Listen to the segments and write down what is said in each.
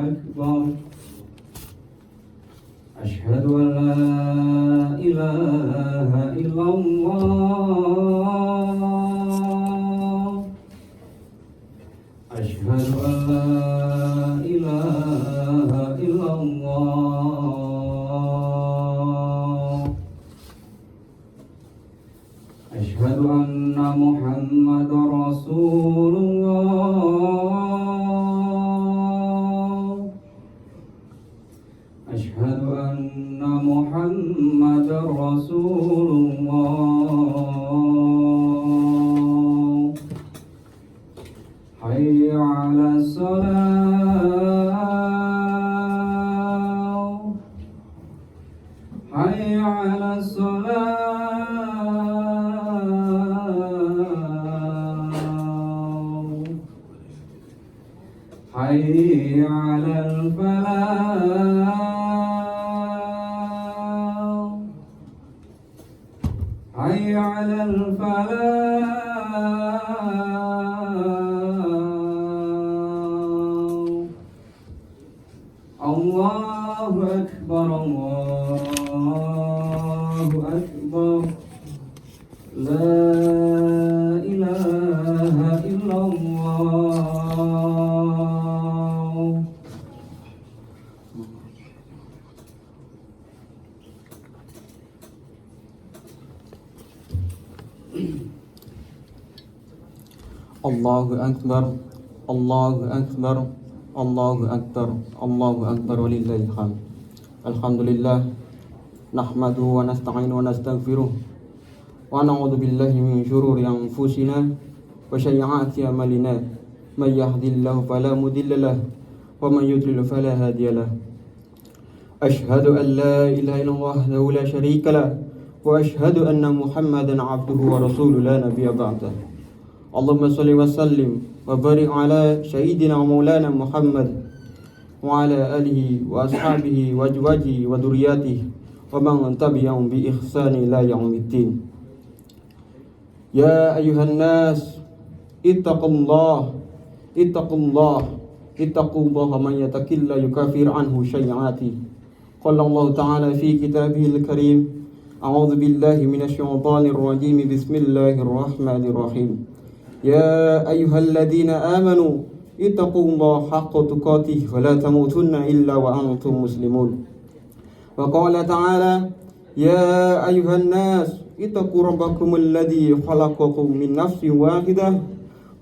أكبر أشهد أن لا إله إلا الله أشهد أن لا إله إلا الله أشهد أن محمد رسول الله أشهد أن محمد رسول الله حي على الصلاة حي على الصلاة حي على الفلاح حي على الفلاح الله أكبر الله أكبر لا إله إلا الله Allahu Akbar, Allahu Akbar, Allahu Akbar, Allahu Akbar walillahil hamd. Alhamdulillah, nahmaduhu wa nasta'inuhu wa nastaghfiruh wa na'udzu billahi min syururi anfusina wa sayyi'ati a'malina. May yahdihillahu fala mudilla lahu wa man yudlil fala hadiya lahu. Ashhadu an la ilaha illallah wahdahu la syarika lahu wa ashhadu anna Muhammadan 'abduhu wa rasuluhu la nabiyya ba'dahu. Allahumma salli wa sallim wa barik ala sayyidina wa maulana Muhammad wa ala alihi wa ashabihi wa azwajihi wa dzurriyyatihi wa man tabi'ahum bi ihsani ila yaumiddin. Ya ayuhan nas ittaqullah ittaqullaha man yattaqilla yukafir anhu sayyi'ati. Qala Allah ta'ala fi kitabihil karim a'udzu billahi minasy syaithanir rajim bismillahir rahmanir rahim. Ya ayyuhalladzina amanu ittaqullaha haqqa tuqatih wa la tamutunna illa wa antum muslimun. Wa qala ta'ala ya ayyuhan nas ittaqu rabbakumul ladzi khalaqakum min nafsin wahidah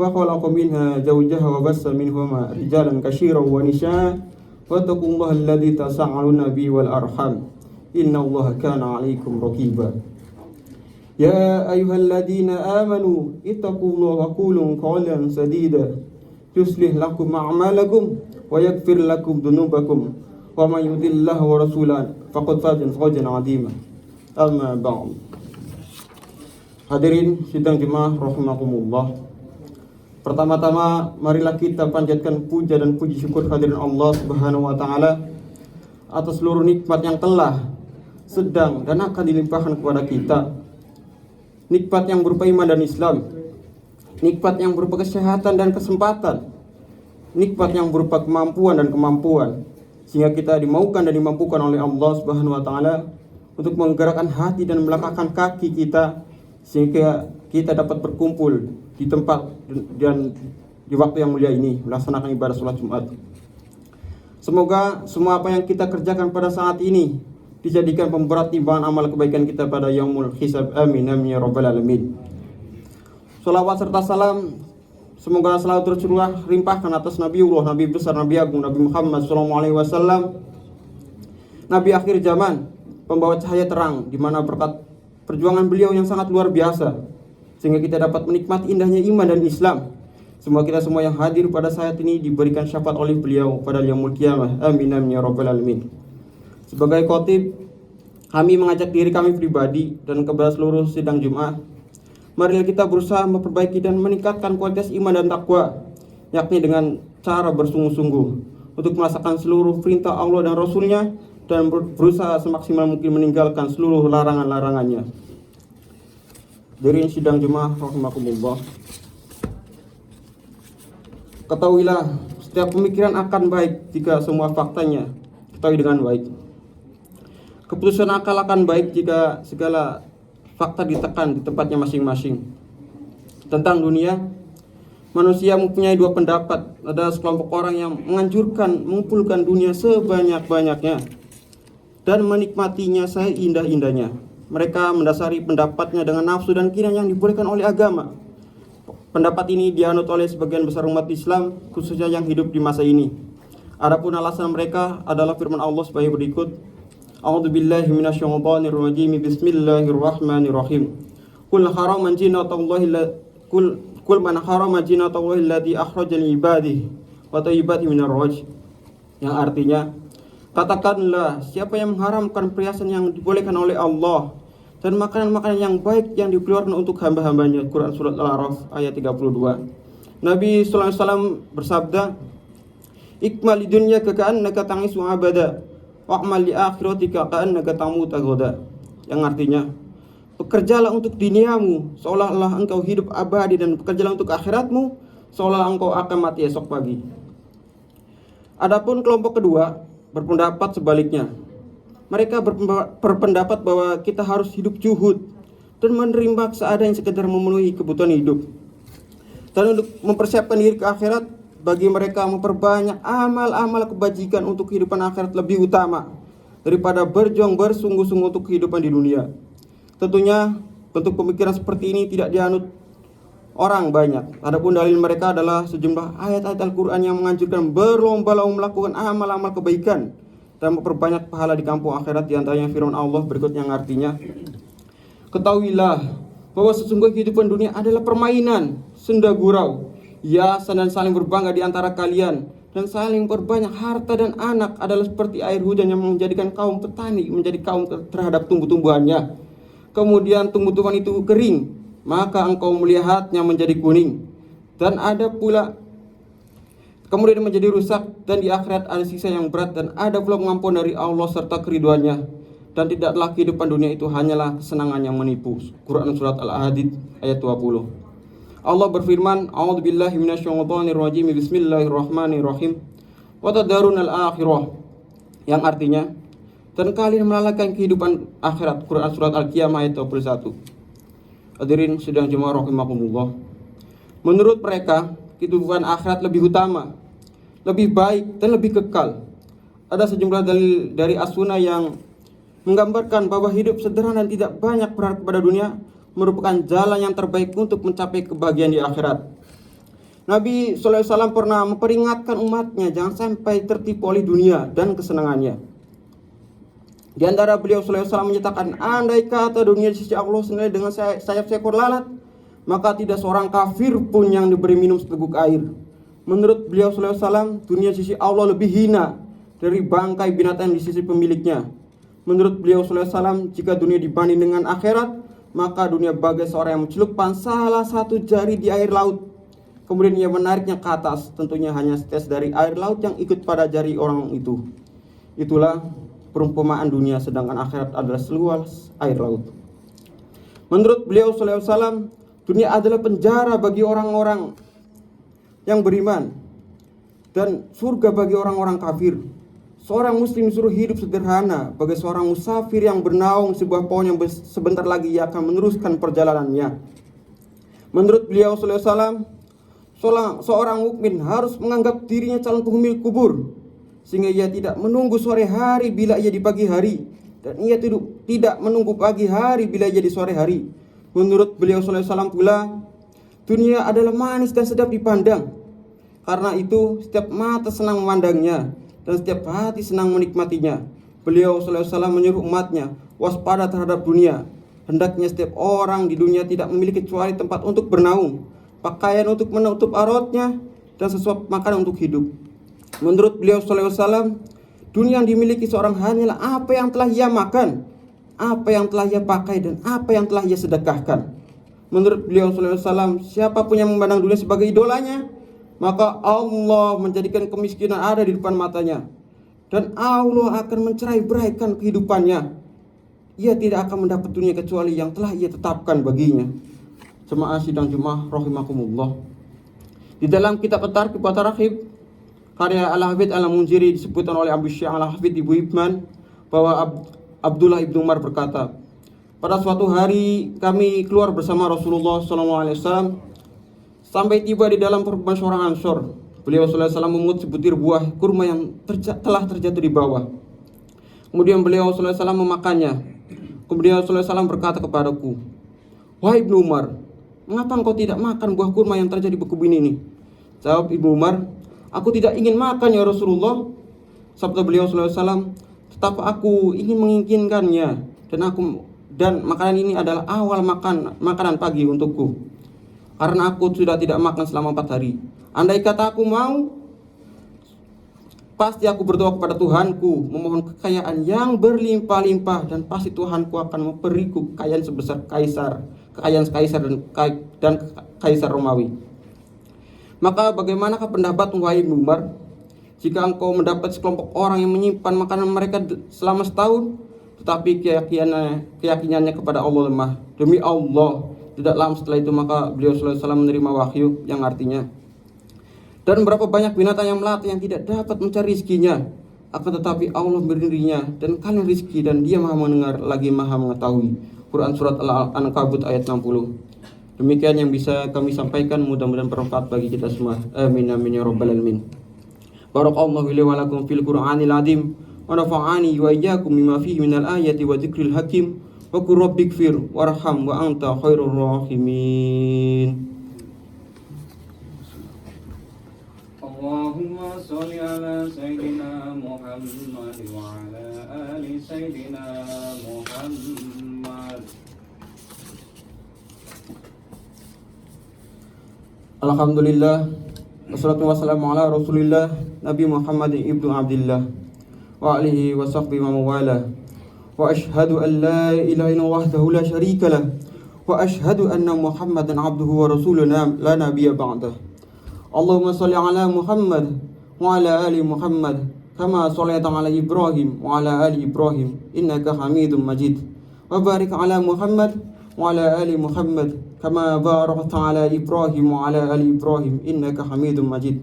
wa khalaqa minha zawjaha wa bassa minhuma rijalan katsiran wa nisaa wattaqullaha alladzi tasaaluna bihi wal arham innallaha kana 'alaikum raqiba. Ya ayyuhalladzina amanu ittaqullaha wa qulu qawlan sadida yuslih lakum a'malakum wa yaghfir lakum dhunubakum wa may yuti'illaha wa rasulahu faqad faza fawzan 'azima. Amma ba'd. Hadirin sidang jemaah rahimakumullah. Pertama-tama marilah kita panjatkan puja dan puji syukur hadirin Allah Subhanahu wa taala atas seluruh nikmat yang telah, sedang dan akan dilimpahkan kepada kita. Nikmat yang berupa iman dan Islam, nikmat yang berupa kesehatan dan kesempatan, nikmat yang berupa kemampuan dan kemampuan, sehingga kita dimaukan dan dimampukan oleh Allah Subhanahu wa taala untuk menggerakkan hati dan melangkahkan kaki kita sehingga kita dapat berkumpul di tempat dan di waktu yang mulia ini melaksanakan ibadah salat Jumat. Semoga semua apa yang kita kerjakan pada saat ini dijadikan pemberat timbangan amal kebaikan kita pada yaumul hisab. Amin amin ya rabbal alamin. Salawat serta salam semoga selalu tercurah limpahkan atas Nabiullah, Nabi besar, Nabi agung, Nabi Muhammad SAW, Nabi akhir zaman, pembawa cahaya terang, di mana berkat perjuangan beliau yang sangat luar biasa sehingga kita dapat menikmati indahnya iman dan Islam. Semoga kita semua yang hadir pada saat ini diberikan syafaat oleh beliau pada yaumul qiyamah. Amin amin ya rabbal alamin. Sebagai khotib, kami mengajak diri kami pribadi dan kepada seluruh sidang Jumat, marilah kita berusaha memperbaiki dan meningkatkan kualitas iman dan takwa, yakni dengan cara bersungguh-sungguh untuk melaksanakan seluruh perintah Allah dan Rasul-Nya dan berusaha semaksimal mungkin meninggalkan seluruh larangan-larangannya. Dari sidang Jumat rahimakumullah, ketahuilah Setiap pemikiran akan baik jika semua faktanya ketahui dengan baik. Keputusan akal akan baik jika segala fakta ditekan di tempatnya masing-masing. Tentang dunia, manusia mempunyai dua pendapat. Ada sekelompok orang yang menganjurkan mengumpulkan dunia sebanyak-banyaknya dan menikmatinya seindah-indahnya. Mereka mendasari pendapatnya dengan nafsu dan keinginan yang dibolehkan oleh agama. Pendapat ini dianut oleh sebagian besar umat Islam, khususnya yang hidup di masa ini. Adapun alasan mereka adalah firman Allah sebagai berikut. A'udzubillahi minasyaitonirrajim. Bismillahirrahmanirrahim. Qul haraman jinatallahi Qul man harama jinatallahi allati akhraja li ibadihi wa thayyibati minar rajm. Yang artinya, katakanlah, siapa yang mengharamkan perhiasan yang dibolehkan oleh Allah dan makanan-makanan yang baik yang dikeluarkan untuk hamba-hambanya. Quran surat Al-A'raf ayat 32. Nabi sallallahu alaihi wasallam bersabda, "Ikmal dunya ka'annaka ta'isu abada, wa'mal li akhiratika ka'annaka tamutu ghadan." Yang artinya, bekerjalah untuk duniamu seolah-olah engkau hidup abadi, dan bekerjalah untuk akhiratmu seolah engkau akan mati esok pagi. Adapun kelompok kedua berpendapat sebaliknya. Mereka berpendapat bahwa kita harus hidup juhud dan menerima seadanya sekedar memenuhi kebutuhan hidup. Dan untuk mempersiapkan diri ke akhirat, bagi mereka memperbanyak amal-amal kebajikan untuk kehidupan akhirat lebih utama daripada berjuang bersungguh-sungguh untuk kehidupan di dunia. Tentunya bentuk pemikiran seperti ini tidak dianut orang banyak. Adapun dalil mereka adalah sejumlah ayat-ayat Al-Quran yang menganjurkan berlomba-lomba melakukan amal-amal kebaikan dan memperbanyak pahala di kampung akhirat. Di antaranya firman Allah berikut yang artinya, ketahuilah bahwa sesungguhnya kehidupan dunia adalah permainan, senda gurau, hiasan dan saling berbangga di antara kalian, dan saling berbanyak harta dan anak adalah seperti air hujan yang menjadikan kaum petani menjadi kaum terhadap tumbuh-tumbuhannya. Kemudian tumbuh-tumbuhan itu kering, maka engkau melihatnya menjadi kuning, dan ada pula kemudian menjadi rusak, dan di akhirat ada siksa yang berat, dan ada pula pengampuan dari Allah serta keriduannya, dan tidaklah kehidupan dunia itu hanyalah kesenangan yang menipu. Quran surat Al-Hadid ayat 20. Allah berfirman, A'udzubillahi minasyaitonirrajim. Bismillahirrahmanirrahim. Wa tadarunal akhirah. Yang artinya, dan kalian melalaikan kehidupan akhirat. Quran surat Al-Qiyamah ayat 21. Hadirin sidang jemaah rahimakumullah. Menurut mereka, kehidupan akhirat lebih utama, lebih baik, dan lebih kekal. Ada sejumlah dalil dari as-sunnah yang menggambarkan bahwa hidup sederhana dan tidak banyak berharap kepada dunia merupakan jalan yang terbaik untuk mencapai kebahagiaan di akhirat. Nabi SAW pernah memperingatkan umatnya jangan sampai tertipu oleh dunia dan kesenangannya. Di antara beliau SAW menyatakan, andai kata dunia di sisi Allah senilai dengan sayap seekor lalat, maka tidak seorang kafir pun yang diberi minum seteguk air. Menurut beliau SAW, dunia di sisi Allah lebih hina dari bangkai binatang di sisi pemiliknya. Menurut beliau SAW, jika dunia dibanding dengan akhirat, maka dunia bagai seorang yang mencelupkan salah satu jari di air laut, kemudian ia menariknya ke atas. Tentunya hanya setes dari air laut yang ikut pada jari orang itu. Itulah perumpamaan dunia, sedangkan akhirat adalah seluas air laut. Menurut beliau SAW, dunia adalah penjara bagi orang-orang yang beriman dan surga bagi orang-orang kafir. Seorang muslim disuruh hidup sederhana bagai seorang musafir yang bernaung sebuah pohon yang sebentar lagi ia akan meneruskan perjalanannya. Menurut beliau SAW, seorang mukmin harus menganggap dirinya calon penghuni kubur, sehingga ia tidak menunggu sore hari bila ia di pagi hari, dan ia tidak menunggu pagi hari bila ia di sore hari. Menurut beliau SAW pula, dunia adalah manis dan sedap dipandang. Karena itu setiap mata senang memandangnya dan setiap hati senang menikmatinya. Beliau SAW menyuruh umatnya waspada terhadap dunia. Hendaknya setiap orang di dunia tidak memiliki kecuali tempat untuk bernaung, pakaian untuk menutup auratnya, dan sesuap makanan untuk hidup. Menurut beliau SAW, dunia yang dimiliki seorang hanyalah apa yang telah ia makan, apa yang telah ia pakai, dan apa yang telah ia sedekahkan. Menurut beliau SAW, siapapun yang memandang dunia sebagai idolanya, maka Allah menjadikan kemiskinan ada di depan matanya, dan Allah akan mencerai-beraikan kehidupannya. Ia tidak akan mendapat dunia kecuali yang telah ia tetapkan baginya. Jemaah sidang Jumat rahimakumullah. Di dalam kitab At-Targhib wa Tarhib, karya Al-Hafidz Al-Munziri disebutkan oleh Abu Syekh Al-Hafidz Ibu Ibman bahwa Abdullah ibnu Umar berkata, pada suatu hari kami keluar bersama Rasulullah SAW sampai tiba di dalam perkumpulan orang Ansor. Beliau SAW memungut sebutir buah kurma yang telah terjatuh di bawah. Kemudian beliau SAW memakannya. Kemudian Rasulullah SAW berkata kepadaku, wahai Ibnu Umar, mengapa engkau tidak makan buah kurma yang terjadi di kebun ini? Jawab Ibnu Umar, aku tidak ingin makan ya Rasulullah. Sabda beliau SAW, tetap aku ingin menginginkannya, dan makanan ini adalah awal makanan pagi untukku, karena aku sudah tidak makan selama 4 hari. Andai kata aku mau, pasti aku berdoa kepada Tuhanku, memohon kekayaan yang berlimpah-limpah, dan pasti Tuhanku akan memberiku kekayaan sebesar kekayaan kaisar dan kaisar Romawi. Maka bagaimanakah pendapat wahai Ibnu Umar, jika engkau mendapat sekelompok orang yang menyimpan makanan mereka selama setahun, tetapi keyakinannya kepada Allah lemah? Demi Allah, tidak lama setelah itu maka beliau SAW menerima wahyu yang artinya, dan berapa banyak binatang yang melata yang tidak dapat mencari rizkinya, akan tetapi Allah berdirinya dan kalian rizki, dan Dia maha mendengar lagi maha mengetahui. Quran Surat Al-Ankabut ayat 60. Demikian yang bisa kami sampaikan, mudah-mudahan bermanfaat bagi kita semua. Amin amin ya rabbal alamin. Barakallahu li wa lakum fil Qur'anil azim wa nafa'ani wa iyyakum bima fihi minal ayati wa dzikril hakim wa qur rabbighfir warham wa anta khairur rahimin. Allahumma sholli ala sayyidina Muhammad wa ala ali sayyidina Muhammad. Alhamdulillah, wassalatu wassalamu ala Rasulillah Nabi Muhammad ibnu Abdillah wa alihi wa sahbihi wa mawala. Wa ashhadu an la ilaha illallah wahdahu la syarika lah, wa ashhadu anna Muhammadan abduhu wa rasuluna la nabiyya ba'dah. Allahumma shalli ala Muhammad wa ala ali Muhammad kama shallaita ala Ibrahim wa ala ali Ibrahim innaka Hamidum Majid. Wa barik ala Muhammad wa ala ali Muhammad kama barakta ala Ibrahim wa ala ali Ibrahim innaka Hamidum Majid.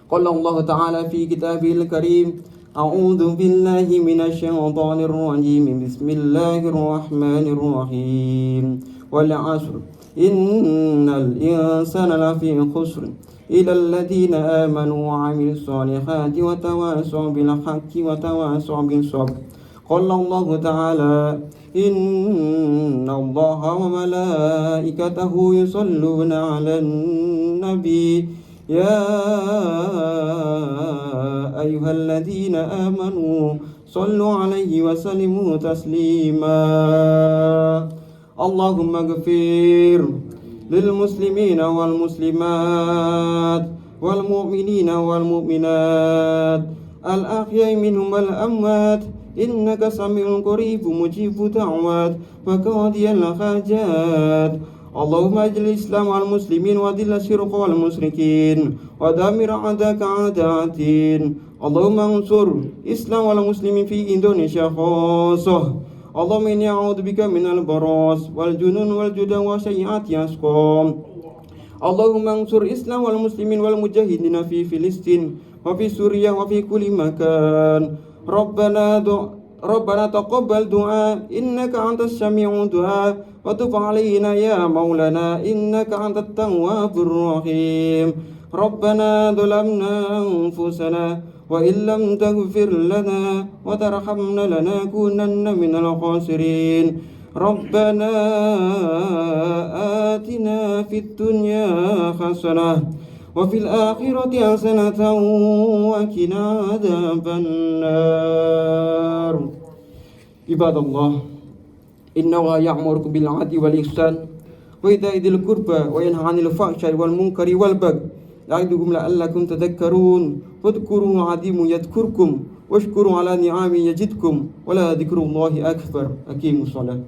Qala Allah Ta'ala fi kitabihil karim, a'udzu billahi minasy syaithanir rajim, bismillahir rahmanir rahim. Wal 'asr innal insana lafi khusr illa alladhina amanu wa 'amilus solihati wa tawassaw bil haqqi wa tawassaw bis sabr. Qala Allah Ta'ala, inna Allaha wa malaikatahu yusalluna 'alan nabi ya ayyuhalladzina amanu sallu 'alaihi wa sallimu taslima. Allahumma ighfir lil muslimina wal muslimat wal mu'minina wal mu'minat al ahya'i minhum wal amwat innaka sami'un qaribun mujibud da'wat wa qadiyal hajat. Allahumma ajil islam wal muslimin wa dhil syirqa wal musyrikin wa damir a'daka a'da'atin. Allahumma ansur islam wal muslimin fi Indonesia khususah. Allahumma inni a'udzubika minal baras wal junun wal judan wa sayyiati asqam. Allahumma ansur islam wal muslimin wal mujahidin fi Filistin wa fi Suriah wa fi kulli makan. Rabbana taqabbal du'a innaka antas sami'ud du'a wa tub 'alaina ya maulana innaka antat tawwabur rahim. Rabbana dhalamna anfusana wa illam taghfir lana wa tarhamna lanakunanna minal khasirin. Rabbana atina fid dunya hasanah wa fil akhirati hasanatan wa qina adzabannar. Ibadallah, innahu ya'muru bil 'adli wal ihsan wa ita'i dzil qurba wa yanha 'anil fahsya'i wal munkari wal baghi ya'idukum la'allakum tadhakkarun. Wadhkuru 'azimu yadhkurkum washkuru 'ala ni'ami yazidkum wa la dzikrullahi akbar. Aqimus shalah.